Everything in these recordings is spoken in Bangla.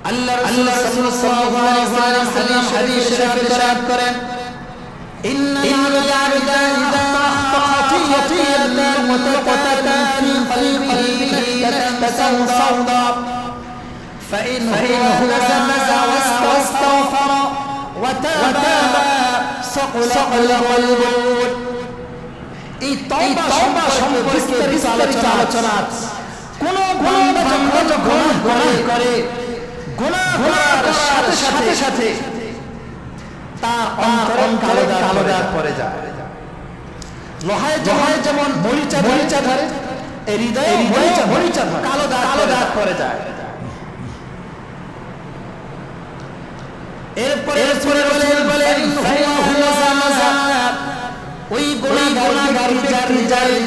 আল্লাহ রাসূল সাল্লাল্লাহু আলাইহি ওয়াসাল্লাম হাদিস শরীফে ইরশাদ করেন ইন্নাল আবদা ইযা খাতিয়াতান মুতাকাতাতান ফি কলবিহি তাসাওদা فإن هو نزل واستغفر وتاب صقل قلبه এই তওবা সম্পর্কে বিস্তারিত আলোচনা কোন বান্দা যখন গুনাহ করার সাথে সাথে তার অন্তরে কালো দাগ পড়ে যায়। লোহায় যেমন মরিচা ধরে এই হৃদয়ে মরিচা ধরে কালো দাগ পড়ে যায়। এরপরে বলেন ওই গুনাহগার যার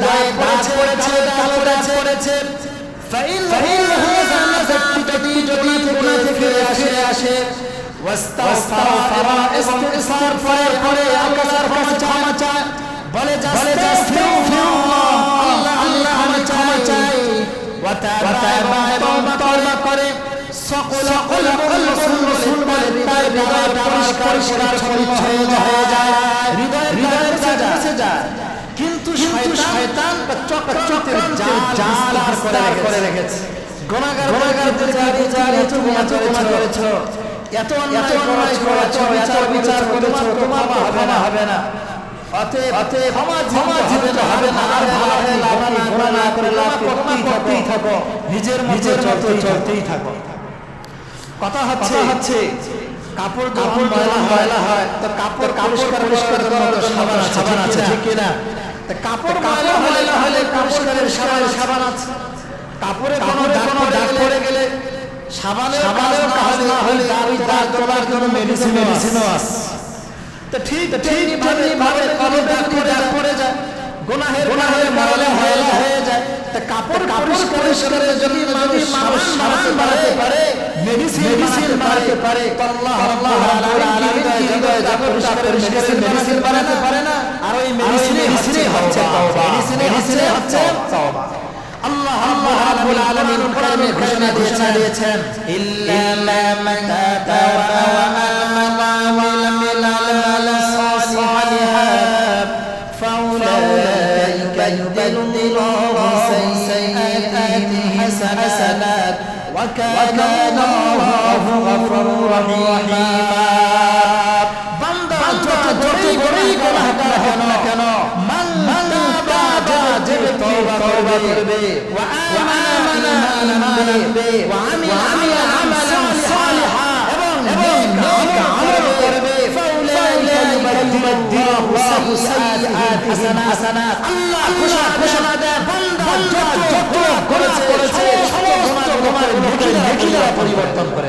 দাগ পড়েছে কালো দাগ পড়েছে যদি গুনাহ থেকে আসে ওয়াস্তাগফার ইস্তিগফার করে আল্লাহর কাছে ক্ষমা চায় বলে আল্লাহ ক্ষমা চাই ওয়া তাওবা করে সকল রাসূল বলে তার হৃদয়টা পরিষ্কার হয়ে যায় হৃদয়ের কাছে যায়। কিন্তু শয়তান চক্রান্তের জাল করে রেখেছে। গুনাহগারদের জালে তুমি এত গুনাহ করেছো, এত অন্যায় করেছো, এত বিচার করেছো, তোমার হবে না। অতএব ক্ষমা হবে না, আর ভালো গুনাহ না করে লাভ করতেই থাকো, নিজের মতো চলতেই থাকো। কথা হচ্ছে কাপড় ময়লা হয় তো কাপড় পরিষ্কার করার সাবান আছে ঠিক কিনা? কাপড় ময়লা হলে পরিষ্কারের সাবান আছে। কাপড়ে কোনো দাগ পড়ে গেলে সাবানের কাজ না হলে ওই দাগ তোলার জন্য মেডিসিনও আছে। তো ঠিক ভাবে কোনো দাগ পড়ে যায়, গুনাহের ময়লা হয়ে যায়। তা কাপড় পরিষ্কারের জন্য যদি মানুষ সাবান বানাতে পারে, মেডিসিন বানাতে পারে, তো আল্লাহ রাব্বুল আলামিন মেডিসিন বানাতে পারে না? আর ওই মেডিসিনই হচ্ছে তওবা। আল্লাহ রাব্বুল আলামিন কোরআনে ঘোষণা দিয়েছেন ইল্লা মান তাবা ওয়া আমানা ওয়া আমিলা সালিহাত ফাউলাইকা ইউবাদদিলুল্লাহু সাইয়্যাতিহিম হাসানাত ওয়া কানা আল্লাহু গফুরুর রহিমা। বান্দা যত বড়ই গুনাহ করে না কেন মান তাবা যে তওবা করবে ওয়া আমানা বিহি ওয়া আমিলা আমালান সালিহা এবং নেক আমল করবে ফাউলাইকা ইউবাদদিলুল্লাহু সাইয়্যাতিহিম হাসানাত। আল্লাহ ঘোষণা দেন বান্দা যত গুনাহ করেছে সমস্ত গুনাহ নেকিতে পরিবর্তন করে।